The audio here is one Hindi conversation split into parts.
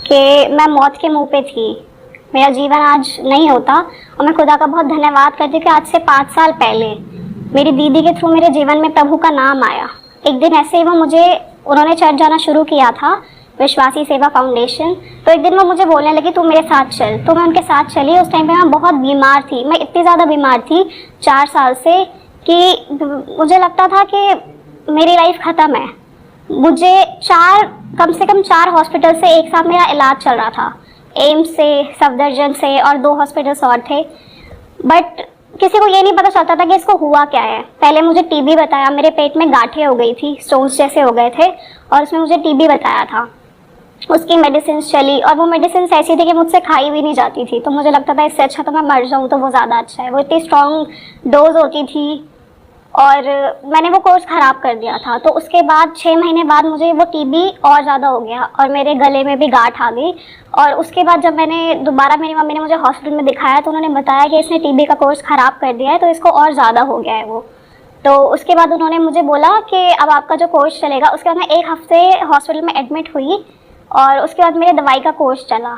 कि मैं मौत के मुंह पे थी, मेरा जीवन आज नहीं होता। और मैं खुदा का बहुत धन्यवाद करती हूँ कि आज से 5 साल पहले मेरी दीदी के थ्रू मेरे जीवन में प्रभु का नाम आया। एक दिन ऐसे ही उन्होंने चर्च जाना शुरू किया था, विश्वासी सेवा फाउंडेशन। तो एक दिन वो मुझे बोलने लगी तू मेरे साथ चल। तो मैं उनके साथ चली। उस टाइम पे मैं बहुत बीमार थी, मैं इतनी ज़्यादा बीमार थी 4 साल से कि मुझे लगता था कि मेरी लाइफ ख़त्म है। मुझे कम से कम 4 हॉस्पिटल से एक साथ मेरा इलाज चल रहा था, एम्स से, सफदरजंग से और 2 हॉस्पिटल्स और थे। बट किसी को ये नहीं पता चलता था कि इसको हुआ क्या है। पहले मुझे टीबी बताया, मेरे पेट में गांठें हो गई थी, स्टोन्स जैसे हो गए थे और उसमें मुझे टीबी बताया था। उसकी मेडिसिन चली और वो मेडिसिन ऐसी थी कि मुझसे खाई भी नहीं जाती थी। तो मुझे लगता था इससे अच्छा तो मैं मर जाऊँ तो वो ज़्यादा अच्छा है। वो इतनी स्ट्रॉन्ग डोज होती थी और मैंने वो कोर्स ख़राब कर दिया था। तो उसके बाद 6 महीने बाद मुझे वो टीबी और ज़्यादा हो गया और मेरे गले में भी गांठ आ गई। और उसके बाद जब मैंने दोबारा, मेरी मम्मी ने मुझे हॉस्पिटल में दिखाया तो उन्होंने बताया कि इसने टीबी का कोर्स ख़राब कर दिया है, तो इसको और ज़्यादा हो गया है वो। तो उसके बाद उन्होंने मुझे बोला कि अब आपका जो कोर्स चलेगा। उसके बाद मैं 1 हफ्ते हॉस्पिटल में एडमिट हुई और उसके बाद मेरे दवाई का कोर्स चला।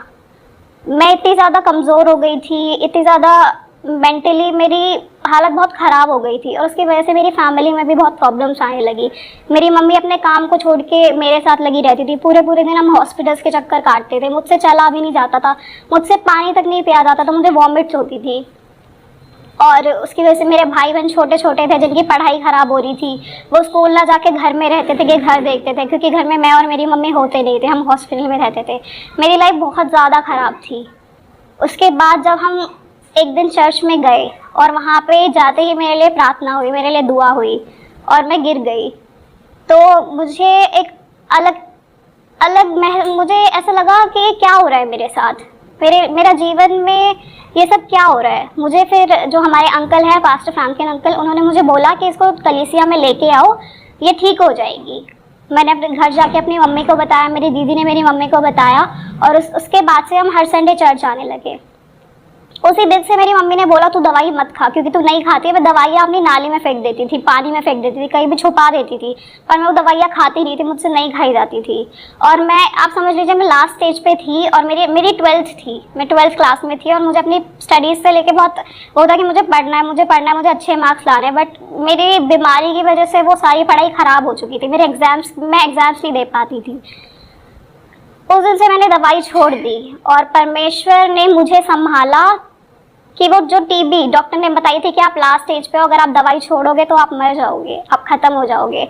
मैं इतनी ज़्यादा कमज़ोर हो गई थी, इतनी ज़्यादा मेंटली मेरी हालत बहुत ख़राब हो गई थी और उसकी वजह से मेरी फैमिली में भी बहुत प्रॉब्लम्स आने लगी। मेरी मम्मी अपने काम को छोड़ के मेरे साथ लगी रहती थी। पूरे पूरे दिन हम हॉस्पिटल्स के चक्कर काटते थे। मुझसे चला भी नहीं जाता था, मुझसे पानी तक नहीं पिया जाता था, मुझे वॉमिट्स होती थी। और उसकी वजह से मेरे भाई बहन छोटे छोटे थे जिनकी पढ़ाई ख़राब हो रही थी, वो स्कूल ना जाके घर में रहते थे कि घर देखते थे, क्योंकि घर में मैं और मेरी मम्मी होते नहीं थे, हम हॉस्पिटल में रहते थे। मेरी लाइफ बहुत ज़्यादा ख़राब थी। उसके बाद जब हम एक दिन चर्च में गए और वहाँ पे जाते ही मेरे लिए प्रार्थना हुई, मेरे लिए दुआ हुई और मैं गिर गई। तो मुझे एक मुझे ऐसा लगा कि क्या हो रहा है मेरे साथ, मेरा जीवन में ये सब क्या हो रहा है। मुझे फिर जो हमारे अंकल हैं, पास्टर फ्रैंकलिन अंकल, उन्होंने मुझे बोला कि इसको कलीसिया में लेके आओ, ये ठीक हो जाएगी। मैंने अपने घर जाके अपनी मम्मी को बताया, मेरी दीदी ने मेरी मम्मी को बताया और उसके बाद से हम हर संडे चर्च आने लगे। उसी दिन से मेरी मम्मी ने बोला तू दवाई मत खा, क्योंकि तू नहीं खाती है। मैं दवाइयाँ अपनी नाली में फेंक देती थी, पानी में फेंक देती थी, कहीं भी छुपा देती थी, पर मैं वो दवाइयाँ खाती नहीं थी, मुझसे नहीं खाई जाती थी। और आप समझ लीजिए मैं लास्ट स्टेज पे थी और मेरी 12th थी, मैं 12th क्लास में थी और मुझे अपनी स्टडीज़ से लेके बहुत वो था कि मुझे पढ़ना है, मुझे अच्छे मार्क्स लाने हैं। बट मेरी बीमारी की वजह से वो सारी पढ़ाई ख़राब हो चुकी थी। मैं एग्ज़ाम्स नहीं दे पाती थी। उस दिन से मैंने दवाई छोड़ दी और परमेश्वर ने मुझे संभाला कि वो जो टीबी डॉक्टर ने बताई थी कि आप लास्ट स्टेज पे हो, अगर आप दवाई छोड़ोगे तो आप मर जाओगे, आप ख़त्म हो जाओगे।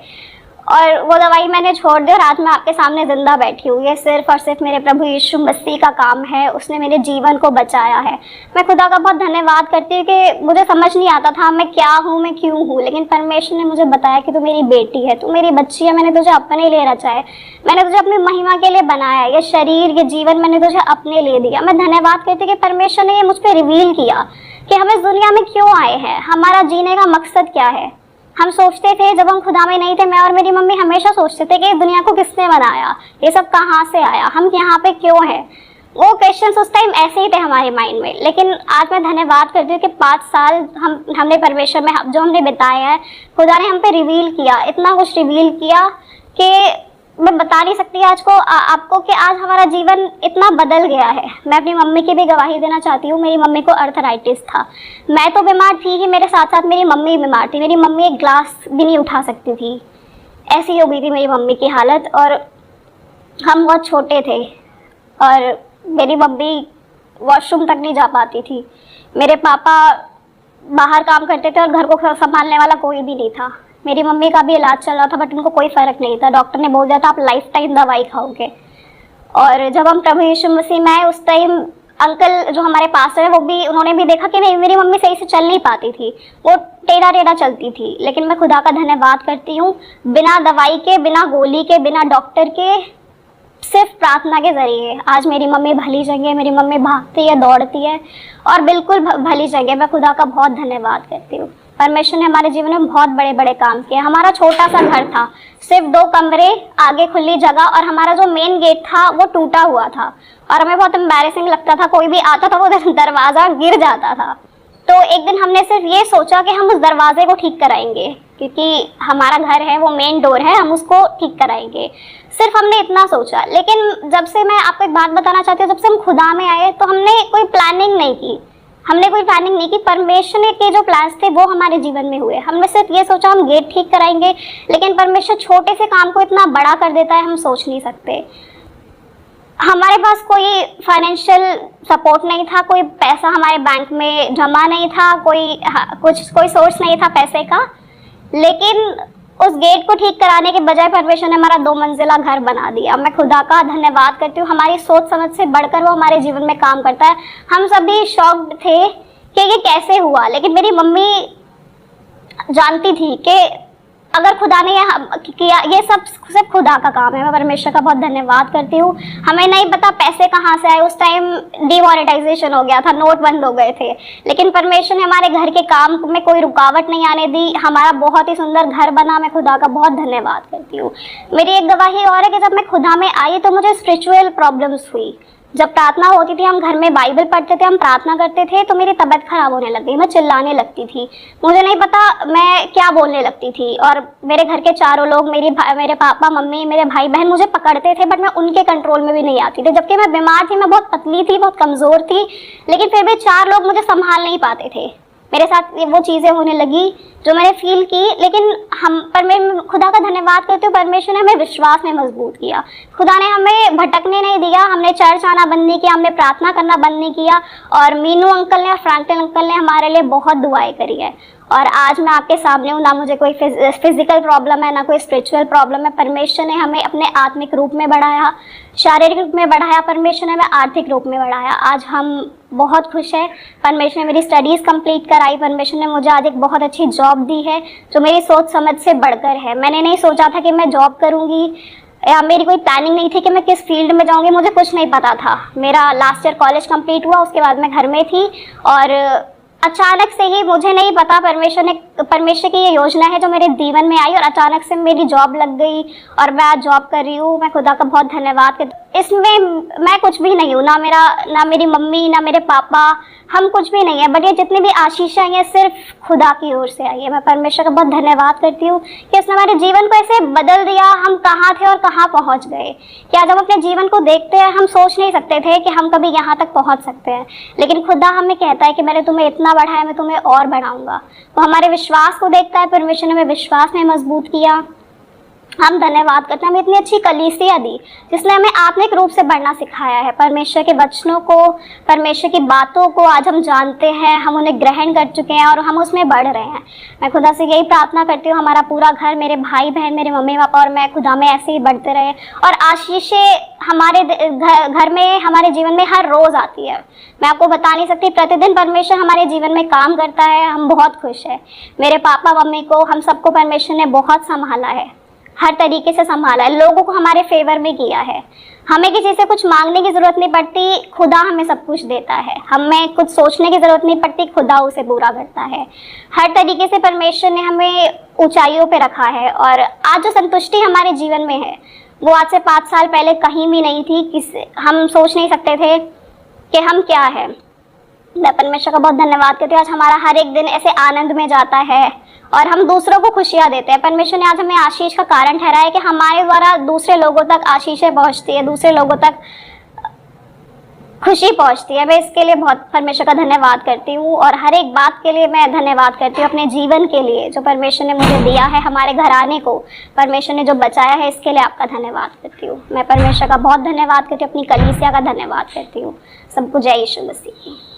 और वो दवाई मैंने छोड़ दी और आज मैं आपके सामने ज़िंदा बैठी हूँ। ये सिर्फ और सिर्फ मेरे प्रभु यीशु मसीह का काम है, उसने मेरे जीवन को बचाया है। मैं खुदा का बहुत धन्यवाद करती हूँ कि मुझे समझ नहीं आता था मैं क्या हूँ, मैं क्यों हूँ, लेकिन परमेश्वर ने मुझे बताया कि तू मेरी बेटी है, तू मेरी बच्ची है, मैंने तुझे अपने लिए रचा है, मैंने तुझे अपनी महिमा के लिए बनाया है। ये शरीर, ये जीवन मैंने तुझे अपने लिए दिया। मैं धन्यवाद करती हूँ कि परमेश्वर ने ये मुझ पर रिवील किया कि हम इस दुनिया में क्यों आए हैं, हमारा जीने का मकसद क्या है। हम सोचते थे जब हम खुदा में नहीं थे, मैं और मेरी मम्मी हमेशा सोचते थे कि दुनिया को किसने बनाया, ये सब कहाँ से आया, हम यहाँ पे क्यों हैं। वो क्वेश्चंस उस टाइम ऐसे ही थे हमारे माइंड में। लेकिन आज मैं धन्यवाद करती हूँ कि 5 साल हमने परमेश्वर में जो हमने बिताए हैं, खुदा ने हम पे रिवील किया, इतना कुछ रिवील किया कि मैं बता नहीं सकती आज को आपको कि आज हमारा जीवन इतना बदल गया है। मैं अपनी मम्मी की भी गवाही देना चाहती हूँ। मेरी मम्मी को अर्थराइटिस था, मैं तो बीमार थी ही, मेरे साथ साथ मेरी मम्मी बीमार थी। मेरी मम्मी एक ग्लास भी नहीं उठा सकती थी, ऐसी हो गई थी मेरी मम्मी की हालत। और हम बहुत छोटे थे और मेरी मम्मी वॉशरूम तक नहीं जा पाती थी। मेरे पापा बाहर काम करते थे और घर को संभालने वाला कोई भी नहीं था। मेरी मम्मी का भी इलाज चल रहा था बट उनको कोई फ़र्क नहीं था। डॉक्टर ने बोल दिया था आप लाइफ टाइम दवाई खाओगे। और जब हम प्रभु यीशु मसीह में आए उस टाइम अंकल जो हमारे पास है उन्होंने भी देखा कि मेरी मम्मी सही से चल नहीं पाती थी, वो टेढ़ा टेढ़ा चलती थी। लेकिन मैं खुदा का धन्यवाद करती हूँ, बिना दवाई के, बिना गोली के, बिना डॉक्टर के, सिर्फ प्रार्थना के ज़रिए आज मेरी मम्मी भली जगह, मेरी मम्मी भागती है, दौड़ती है और बिल्कुल भली जगह। मैं खुदा का बहुत धन्यवाद करती हूँ। परमेश्वर ने हमारे जीवन में बहुत बड़े बड़े काम किए। हमारा छोटा सा घर था, सिर्फ 2 कमरे, आगे खुली जगह और हमारा जो मेन गेट था वो टूटा हुआ था और हमें बहुत एम्बैरेसिंग लगता था। कोई भी आता था वो दरवाज़ा गिर जाता था। तो एक दिन हमने सिर्फ ये सोचा कि हम उस दरवाजे को ठीक कराएंगे क्योंकि हमारा घर है वो मेन डोर है, हम उसको ठीक कराएंगे। सिर्फ हमने इतना सोचा। लेकिन जब से, मैं आपको एक बात बताना चाहती हूँ, जब से हम खुदा में आए तो हमने कोई प्लानिंग नहीं की, परमेश्वर के जो प्लान्स थे वो हमारे जीवन में हुए। हमने सिर्फ ये सोचा हम गेट ठीक कराएंगे, लेकिन परमेश्वर छोटे से काम को इतना बड़ा कर देता है, हम सोच नहीं सकते। हमारे पास कोई फाइनेंशियल सपोर्ट नहीं था, कोई पैसा हमारे बैंक में जमा नहीं था, कोई सोर्स नहीं था पैसे का, लेकिन उस गेट को ठीक कराने के बजाय परमेश्वर ने हमारा 2 मंजिला घर बना दिया। मैं खुदा का धन्यवाद करती हूँ। हमारी सोच समझ से बढ़कर वो हमारे जीवन में काम करता है। हम सभी शॉक्ड थे कि ये कैसे हुआ, लेकिन मेरी मम्मी जानती थी कि अगर खुदा ने किया, ये सब सिर्फ खुदा का काम है। मैं परमेश्वर का बहुत धन्यवाद करती हूँ। हमें नहीं पता पैसे कहाँ से आए, उस टाइम डिमोनेटाइजेशन हो गया था, नोट बंद हो गए थे, लेकिन परमेश्वर ने हमारे घर के काम में कोई रुकावट नहीं आने दी। हमारा बहुत ही सुंदर घर बना। मैं खुदा का बहुत धन्यवाद करती हूँ। मेरी एक गवाही और है कि जब मैं खुदा में आई तो मुझे स्पिरिचुअल प्रॉब्लम्स हुई। जब प्रार्थना होती थी, हम घर में बाइबल पढ़ते थे, हम प्रार्थना करते थे, तो मेरी तबीयत खराब होने लग गई। मैं चिल्लाने लगती थी, मुझे नहीं पता मैं क्या बोलने लगती थी। और मेरे घर के चारों लोग, मेरे पापा मम्मी, मेरे भाई बहन मुझे पकड़ते थे, बट मैं उनके कंट्रोल में भी नहीं आती थी। जबकि मैं बीमार थी, मैं बहुत पतली थी, बहुत कमज़ोर थी, लेकिन फिर भी 4 लोग मुझे संभाल नहीं पाते थे। मेरे साथ वो चीज़ें होने लगी जो मैंने फील की। लेकिन मैं खुदा का धन्यवाद करती हूँ, परमेश्वर ने हमें विश्वास में मजबूत किया। खुदा ने हमें भटकने नहीं दिया। हमने चर्च आना बंद नहीं किया, हमने प्रार्थना करना बंद नहीं किया। और मीनू अंकल ने और फ्रैंकलिन अंकल ने हमारे लिए बहुत दुआएं करी है। और आज मैं आपके सामने हूँ। ना मुझे कोई फिजिकल प्रॉब्लम है, ना कोई स्पिरिचुअल प्रॉब्लम है। परमेश्वर ने हमें अपने आत्मिक रूप में बढ़ाया, शारीरिक रूप में बढ़ाया, परमेश्वर ने हमें आर्थिक रूप में बढ़ाया। आज हम बहुत खुश हैं। परमेश्वर ने मेरी स्टडीज़ कंप्लीट कराई। परमेश्वर ने मुझे आज एक बहुत अच्छी जॉब दी है जो मेरी सोच समझ से बढ़कर है। मैंने नहीं सोचा था कि मैं जॉब करूँगी, या मेरी कोई प्लानिंग नहीं थी कि मैं किस फील्ड में जाऊँगी, मुझे कुछ नहीं पता था। मेरा लास्ट ईयर कॉलेज कंप्लीट हुआ, उसके बाद मैं घर में थी और अचानक से ही, मुझे नहीं पता, परमेश्वर की ये योजना है जो मेरे जीवन में आई और अचानक से मेरी जॉब लग गई और मैं आज जॉब कर रही हूँ। मैं खुदा का बहुत धन्यवाद करती हूँ। इसमें मैं कुछ भी नहीं हूँ, ना मेरी मम्मी, ना मेरे पापा, हम कुछ भी नहीं है, बट ये जितनी भी आशीषें आई हैं सिर्फ खुदा की ओर से आई है। मैं परमेश्वर का बहुत धन्यवाद करती हूँ कि उसने हमारे जीवन को ऐसे बदल दिया। हम कहाँ थे और कहाँ पहुँच गए। कि आज हम अपने जीवन को देखते हैं, हम सोच नहीं सकते थे कि हम कभी यहाँ तक पहुँच सकते हैं, लेकिन खुदा हमें कहता है कि मैंने तुम्हें इतना बढ़ाया, मैं तुम्हें और बढ़ाऊंगा। वो हमारे विश्वास को देखता है। परमेश्वर ने हमें विश्वास में मजबूत किया। हम धन्यवाद करते हैं, हमें इतनी अच्छी कलीसिया दी जिसने हमें आत्मिक रूप से बढ़ना सिखाया है। परमेश्वर के वचनों को, परमेश्वर की बातों को आज हम जानते हैं, हम उन्हें ग्रहण कर चुके हैं और हम उसमें बढ़ रहे हैं। मैं खुदा से यही प्रार्थना करती हूँ, हमारा पूरा घर, मेरे भाई बहन, मेरे मम्मी पापा और मैं खुदा में ऐसे ही बढ़ते रहे और आशीषें हमारे घर में, हमारे जीवन में हर रोज़ आती है। मैं आपको बता नहीं सकती, प्रतिदिन परमेश्वर हमारे जीवन में काम करता है। हम बहुत खुश हैं। मेरे पापा मम्मी को, हम सबको परमेश्वर ने बहुत संभाला है, हर तरीके से संभाला है, लोगों को हमारे फेवर में किया है। हमें किसी से कुछ मांगने की ज़रूरत नहीं पड़ती, खुदा हमें सब कुछ देता है। हमें कुछ सोचने की ज़रूरत नहीं पड़ती, खुदा उसे पूरा करता है। हर तरीके से परमेश्वर ने हमें ऊंचाइयों पे रखा है और आज जो संतुष्टि हमारे जीवन में है वो आज से 5 साल पहले कहीं भी नहीं थी। हम सोच नहीं सकते थे कि हम क्या है। मैं परमेश्वर का बहुत धन्यवाद करती हूँ। आज हमारा हर एक दिन ऐसे आनंद में जाता है और हम दूसरों को खुशियाँ देते हैं। परमेश्वर ने आज हमें आशीष का कारण ठहराया है कि हमारे द्वारा दूसरे लोगों तक आशीषें पहुँचती है, दूसरे लोगों तक खुशी पहुँचती है। मैं इसके लिए बहुत परमेश्वर का धन्यवाद करती हूँ और हर एक बात के लिए मैं धन्यवाद करती हूँ। अपने जीवन के लिए जो परमेश्वर ने मुझे दिया है, हमारे घराने को परमेश्वर ने जो बचाया है, इसके लिए आपका धन्यवाद करती हूँ। मैं परमेश्वर का बहुत धन्यवाद करती हूँ, अपनी कलीसिया का धन्यवाद करती हूँ। सबको जय यीशु मसीह।